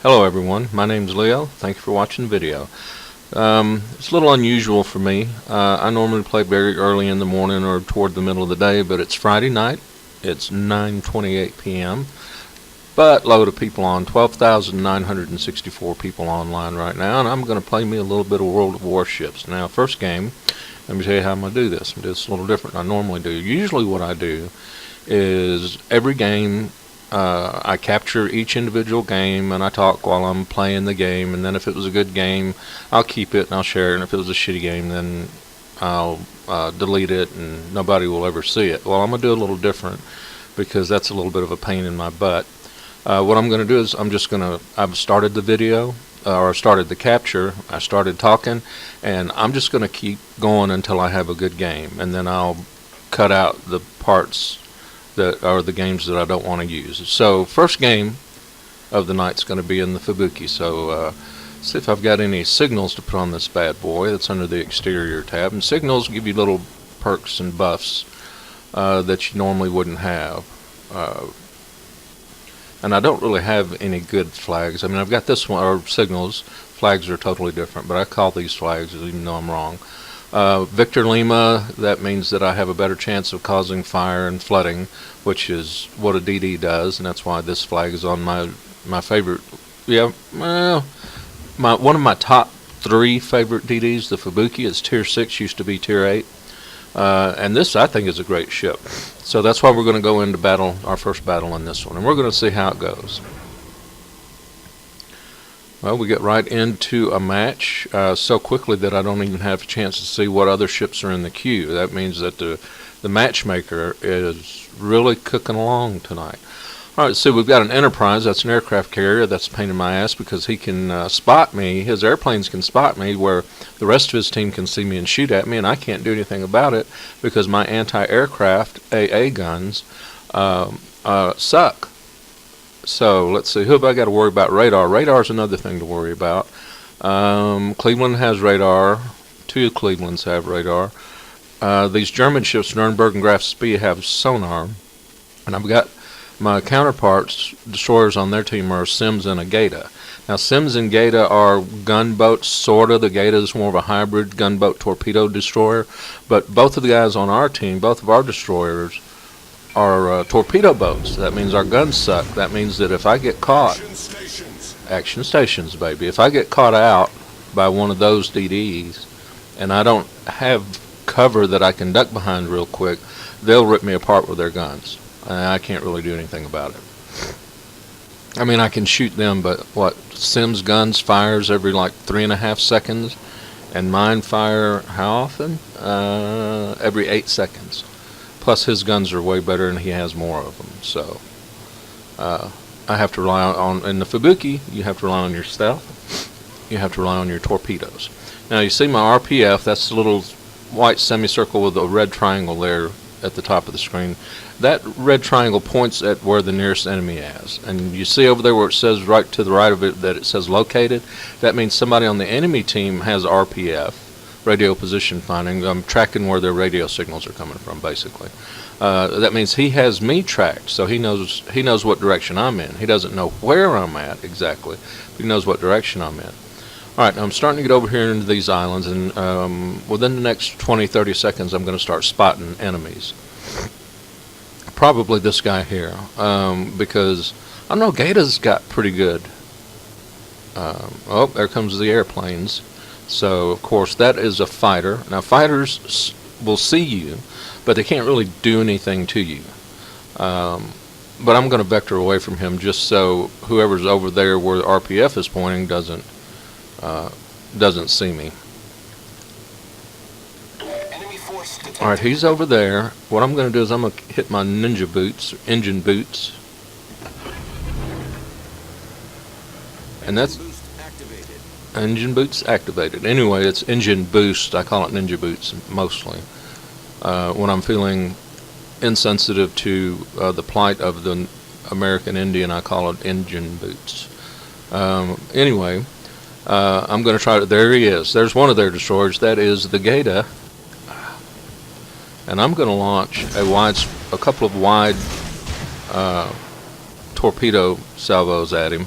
Hello everyone, my name's Leo. Thank you for watching the video. It's a little unusual for me. I normally play very early in the morning or toward the middle of the day, but it's Friday night. It's 9:28 p.m. But load of people on, 12,964 people online right now, and I'm going to play me a little bit of World of Warships. Now, first game, let me tell you how I'm going to do this. I'm going to do this a little different than I normally do. Usually what I do is every game, I capture each individual game and I talk while I'm playing the game, and then if it was a good game I'll keep it and I'll share it, and if it was a shitty game then I'll delete it and nobody will ever see it. Well, I'm going to do a little different because that's a little bit of a pain in my butt. What I'm going to do is I've started the video, or started the capture, I started talking, and I'm just going to keep going until I have a good game, and then I'll cut out the parts that are the games that I don't want to use. So first game of the night's going to be in the Fubuki. So see if I've got any signals to put on this bad boy. That's under the exterior tab, and signals give you little perks and buffs that you normally wouldn't have. And I don't really have any good flags. I mean, I've got this one, or signals. Flags are totally different, but I call these flags even though I'm wrong. Victor Lima, that means that I have a better chance of causing fire and flooding, which is what a DD does, and that's why this flag is on my favorite. Yeah, well, one of my top 3 favorite DDs, the Fubuki, is tier 6, used to be tier 8, and this I think is a great ship. So that's why we're going to go into battle, our first battle in this one, and we're going to see how it goes. Well, we get right into a match so quickly that I don't even have a chance to see what other ships are in the queue. That means that the matchmaker is really cooking along tonight. Alright, so we've got an Enterprise. That's an aircraft carrier. That's a pain in my ass because he can spot me. His airplanes can spot me where the rest of his team can see me and shoot at me, and I can't do anything about it because my anti-aircraft AA guns suck. So let's see, who have I got to worry about? Radar. Radar's another thing to worry about. Cleveland has radar. 2 Clevelands have radar. These German ships, Nuremberg and Graf Spee, have sonar. And I've got my counterparts, destroyers on their team, are Sims and a Gaeta. Now, Sims and Gaeta are gunboats, sort of. The Gaeta is more of a hybrid gunboat torpedo destroyer. But both of the guys on our team, both of our destroyers, are torpedo boats. That means our guns suck. That means that if I get caught, action stations, baby, if I get caught out by one of those DDs and I don't have cover that I can duck behind real quick, they'll rip me apart with their guns. I can't really do anything about it. I mean, I can shoot them, but what, Sims guns fires every like 3.5 seconds, and mine fire how often? Every 8 seconds. Plus his guns are way better and he has more of them. So I have to rely on, in the Fubuki, you have to rely on your stealth. You have to rely on your torpedoes. Now you see my RPF, that's the little white semicircle with a red triangle there at the top of the screen. That red triangle points at where the nearest enemy is. And you see over there where it says right to the right of it that it says located. That means somebody on the enemy team has RPF. Radio position finding. I'm tracking where their radio signals are coming from, basically. That means he has me tracked, so he knows what direction I'm in. He doesn't know where I'm at exactly, but he knows what direction I'm in. Alright, I'm starting to get over here into these islands, and within the next 20-30 seconds I'm going to start spotting enemies. Probably this guy here, because I don't know, Gaeta's got pretty good. Oh, there comes the airplanes. So, of course, that is a fighter. Now, fighters will see you, but they can't really do anything to you. But I'm going to vector away from him just so whoever's over there where the RPF is pointing doesn't see me. Alright, he's over there. What I'm going to do is I'm going to hit my ninja boots, engine boots. And that's... Engine boots activated. Anyway, it's engine boost. I call it ninja boots mostly. When I'm feeling insensitive to the plight of the American Indian, I call it engine boots. Anyway, I'm going to try to... There he is. There's one of their destroyers. That is the Gaeta. And I'm going to launch a couple of wide torpedo salvos at him.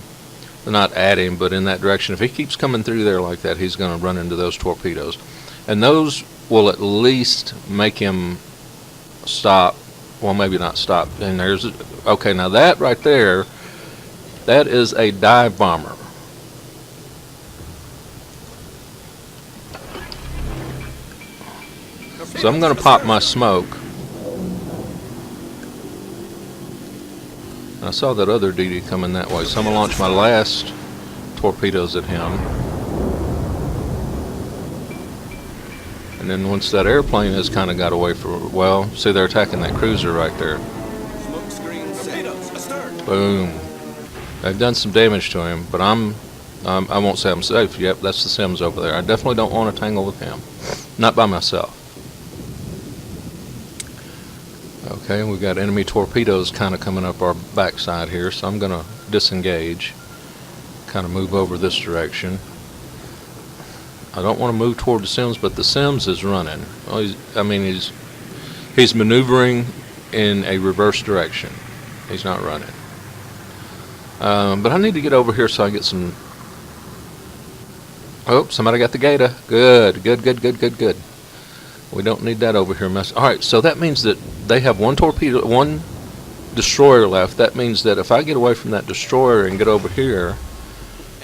not at him, but in that direction. If he keeps coming through there like that, he's going to run into those torpedoes. And those will at least make him stop. Well, maybe not stop. And there's, okay, now that right there, that is a dive bomber. So I'm going to pop my smoke. I saw that other DD coming that way, so I'm going to launch my last torpedoes at him. And then once that airplane has kind of got away from, well, see, they're attacking that cruiser right there. Boom. They've done some damage to him, but I won't say I'm safe. Yep, that's the Sims over there. I definitely don't want to tangle with him. Not by myself. Okay, we've got enemy torpedoes kind of coming up our backside here, so I'm going to disengage, kind of move over this direction. I don't want to move toward the Sims, but the Sims is running. Well, he's maneuvering in a reverse direction. He's not running. But I need to get over here so I get some. Oh, somebody got the Gator. Good. We don't need that over here. All right, so that means that they have one destroyer left. That means that if I get away from that destroyer and get over here,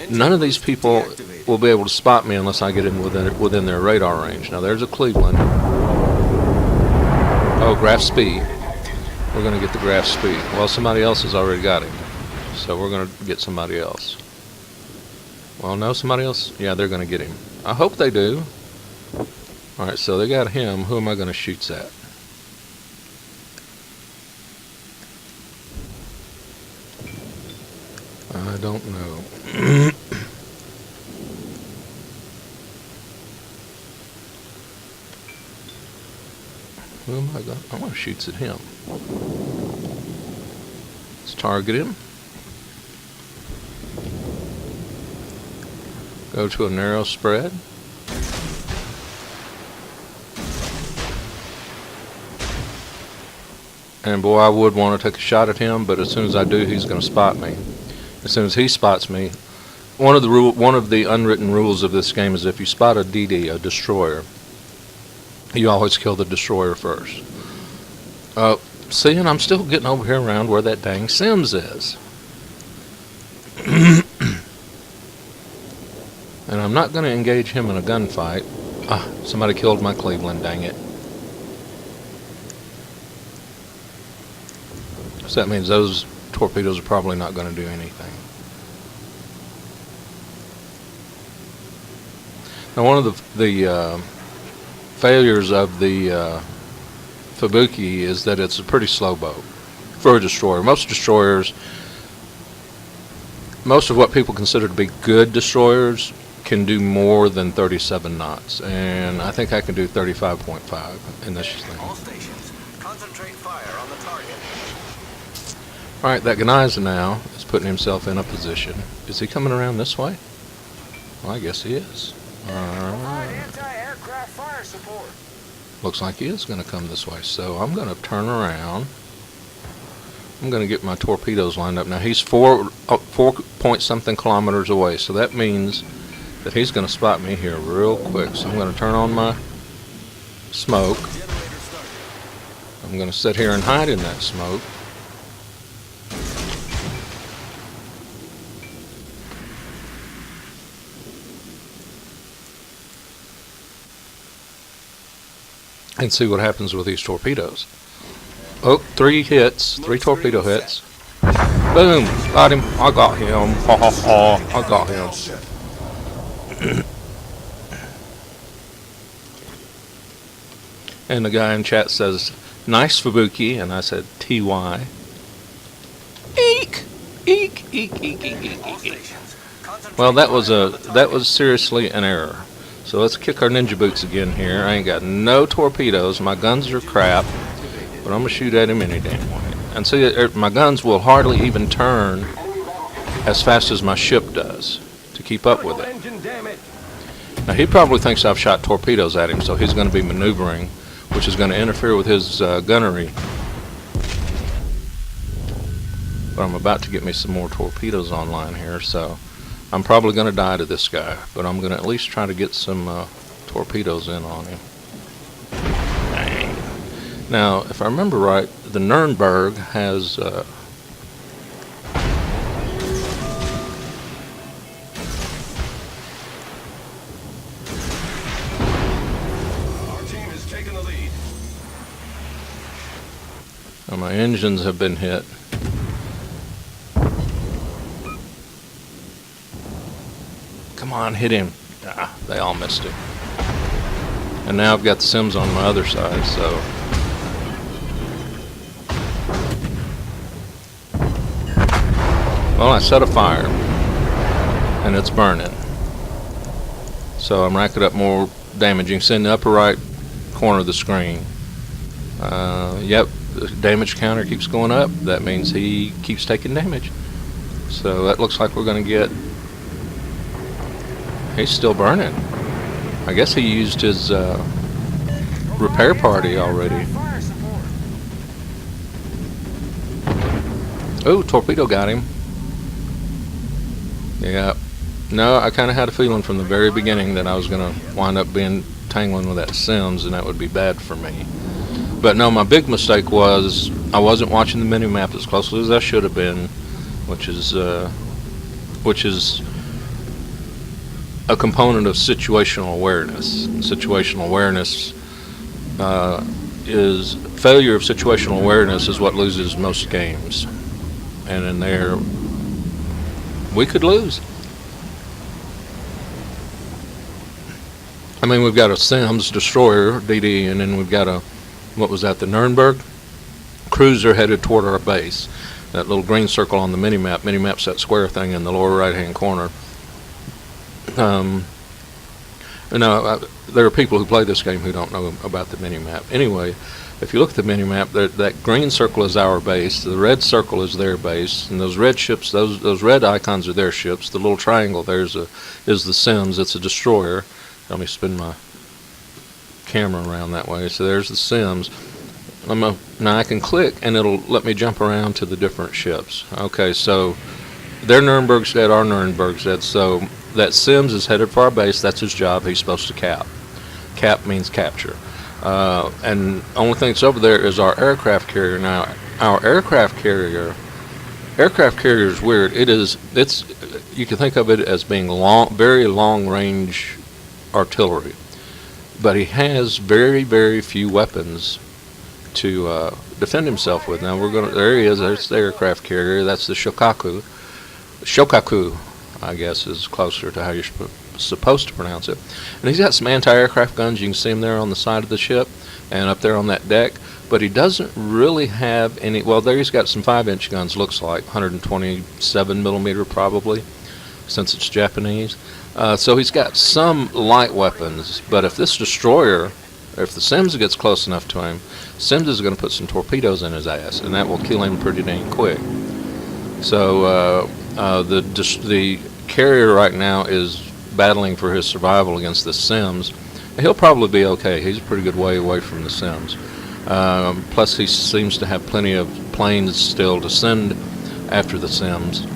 none of these people will be able to spot me unless I get in within their radar range. Now there's a Cleveland. Oh, Graf Spee. We're going to get the Graf Spee. Well, somebody else has already got him, so we're going to get somebody else. Well, no, somebody else. Yeah, they're going to get him. I hope they do. All right, so they got him. Who am I going to shoot at? I don't know. Who am I going? I want to shoot at him. Let's target him. Go to a narrow spread. And boy, I would want to take a shot at him, but as soon as I do, he's going to spot me. As soon as he spots me, one of the unwritten rules of this game is if you spot a DD, a destroyer, you always kill the destroyer first. See, and I'm still getting over here around where that dang Sims is. And I'm not going to engage him in a gunfight. Ah, somebody killed my Cleveland, dang it. So that means those torpedoes are probably not going to do anything. Now, one of the failures of the Fubuki is that it's a pretty slow boat for a destroyer. Most destroyers, most of what people consider to be good destroyers, can do more than 37 knots, and I think I can do 35.5 in this thing. All stations, concentrate fire on the target. All right, that Ganiza now is putting himself in a position. Is he coming around this way? Well, I guess he is. Anti-aircraft fire support. Looks like he is going to come this way, so I'm going to turn around. I'm going to get my torpedoes lined up. Now, he's 4 point something kilometers away, so that means that he's going to spot me here real quick. So I'm going to turn on my smoke. I'm going to sit here and hide in that smoke. And see what happens with these torpedoes. Oh, 3 hits, 3 torpedo hits. Boom, got him. I got him. Ha ha ha, I got him. And the guy in chat says, "Nice Fubuki," and I said, "TY." Eek, eek, eek, eek, eek, eek, eek. Well, that was seriously an error. So let's kick our ninja boots again here. I ain't got no torpedoes. My guns are crap, but I'm gonna shoot at him any damn way. And see, my guns will hardly even turn as fast as my ship does to keep up with it. Now he probably thinks I've shot torpedoes at him, so he's going to be maneuvering, which is going to interfere with his gunnery. But I'm about to get me some more torpedoes online here, so I'm probably going to die to this guy, but I'm going to at least try to get some torpedoes in on him. Dang. Now, if I remember right, the Nuremberg has my engines have been hit. Come on, hit him. Ah, they all missed it. And now I've got the Sims on my other side, so. Well, I set a fire, and it's burning. So I'm racking up more damage. You can see in the upper right corner of the screen. Yep, the damage counter keeps going up. That means he keeps taking damage. So that looks like we're going to get... He's still burning. I guess he used his repair party already. Oh, torpedo got him. Yeah. No, I kind of had a feeling from the very beginning that I was going to wind up tangling with that Sims, and that would be bad for me. But no, my big mistake was I wasn't watching the mini-map as closely as I should have been, which is a component of situational awareness. Situational awareness is failure of situational awareness is what loses most games, and in there we could lose. I mean, we've got a Sims destroyer DD, and then we've got a the Nuremberg cruiser headed toward our base. That little green circle on the minimap's that square thing in the lower right hand corner. There are people who play this game who don't know about the minimap. Anyway, if you look at the minimap, that green circle is our base, the red circle is their base, and those red ships, those red icons are their ships. The little triangle there is the Sims. It's a destroyer. Let me spin my camera around that way. So there's the Sims. Now I can click and it'll let me jump around to the different ships. Okay, so their Nuremberg's dead, our Nuremberg's dead. So that Sims is headed for our base. That's his job. He's supposed to cap. Cap means capture. And only thing that's over there is our aircraft carrier. Now our aircraft carrier is weird. It's you can think of it as being very long range artillery. But he has very, very few weapons to defend himself with. Now there he is. There's the aircraft carrier. That's the Shokaku. Shokaku, I guess, is closer to how you're supposed to pronounce it. And he's got some anti-aircraft guns. You can see him there on the side of the ship and up there on that deck. But he doesn't really have any. Well, there he's got some 5-inch guns. Looks like 127 millimeter probably, since it's Japanese. So he's got some light weapons, but if this destroyer, if the Sims gets close enough to him, Sims is going to put some torpedoes in his ass, and that will kill him pretty dang quick. So the carrier right now is battling for his survival against the Sims. He'll probably be okay. He's a pretty good way away from the Sims. Plus he seems to have plenty of planes still to send after the Sims.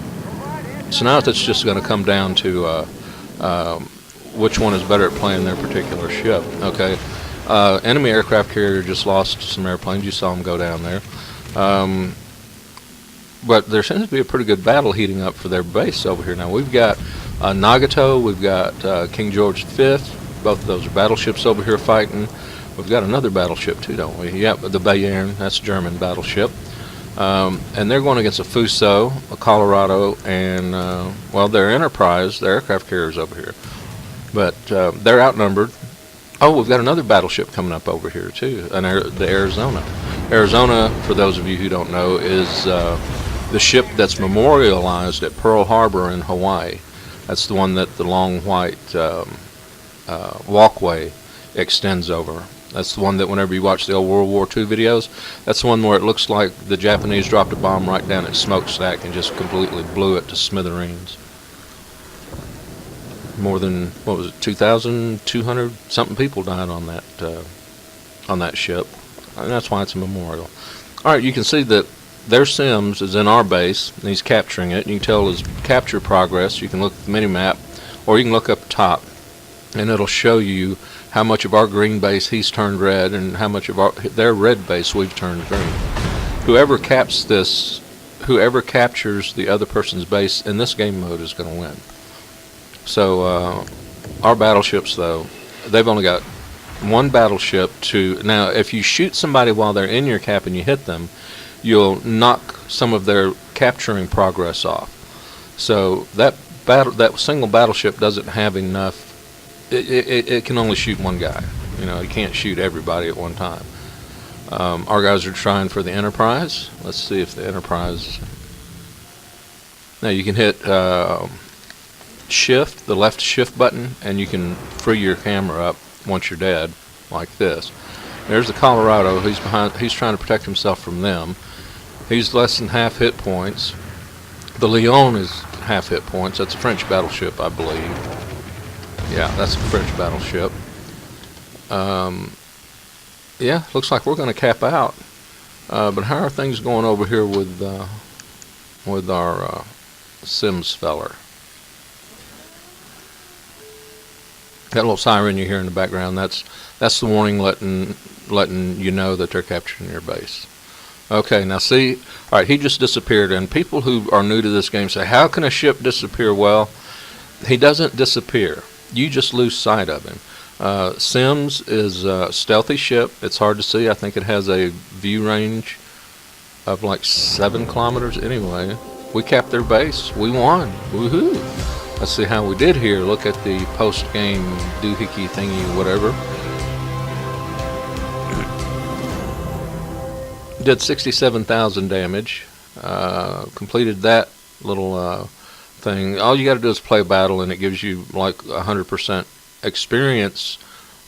So now it's just going to come down to which one is better at playing their particular ship. Okay, enemy aircraft carrier just lost some airplanes. You saw them go down there. But there seems to be a pretty good battle heating up for their base over here. Now we've got Nagato, we've got King George V. Both of those are battleships over here fighting. We've got another battleship too, don't we? Yep, the Bayern, that's a German battleship. And they're going against a Fuso, a Colorado, and, their Enterprise, their aircraft carriers over here. But they're outnumbered. Oh, we've got another battleship coming up over here, too, the Arizona. Arizona, for those of you who don't know, is the ship that's memorialized at Pearl Harbor in Hawaii. That's the one that the long white walkway extends over. That's the one that whenever you watch the old World War II videos, that's the one where it looks like the Japanese dropped a bomb right down its smokestack and just completely blew it to smithereens. More than, 2,200 something people died on that ship. And that's why it's a memorial. All right, you can see that their Sims is in our base, and he's capturing it. And you can tell his capture progress. You can look at the mini map, or you can look up top, and it'll show you how much of our green base he's turned red, and how much of their red base we've turned green. Whoever captures the other person's base in this game mode is going to win. So our battleships, though, they've only got one battleship to. Now, if you shoot somebody while they're in your cap and you hit them, you'll knock some of their capturing progress off. So that single battleship doesn't have enough. It can only shoot one guy. You can't shoot everybody at one time. Our guys are trying for the Enterprise. Let's see if the Enterprise. Now you can hit shift, the left shift button, and you can free your camera up once you're dead, like this. There's the Colorado. He's behind. He's trying to protect himself from them. He's less than half hit points. The Leon is half hit points. That's a French battleship, I believe. Yeah, that's a French battleship. Yeah, looks like we're going to cap out. But how are things going over here with our Sims feller? That little siren you hear in the background, that's the warning letting you know that they're capturing your base. Okay, now see, all right, he just disappeared, and people who are new to this game say, how can a ship disappear? Well, he doesn't disappear. You just lose sight of him. Sims is a stealthy ship. It's hard to see. I think it has a view range of like 7 kilometers. Anyway, we capped their base. We won. Woohoo! Let's see how we did here. Look at the post-game doohickey thingy, whatever. Did 67,000 damage. Completed that little thing. All you got to do is play a battle, and it gives you like 100% experience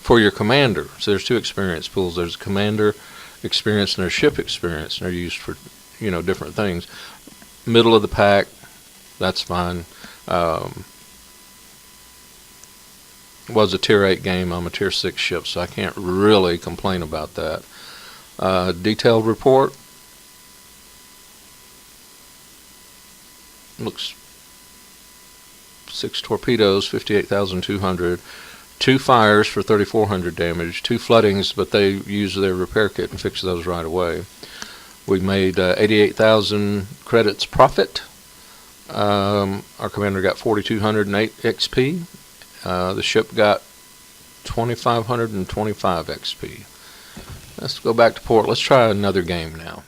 for your commander. So there's 2 experience pools. There's commander experience and there's ship experience, and they're used for different things. Middle of the pack, that's fine. Was a tier 8 game. I'm a tier 6 ship, so I can't really complain about that. Detailed report looks 6 torpedoes, 58,200. 2 fires for 3,400 damage. 2 floodings, but they use their repair kit and fix those right away. We made 88,000 credits profit. Our commander got 4,208 XP. The ship got 2,525 XP. Let's go back to port. Let's try another game now.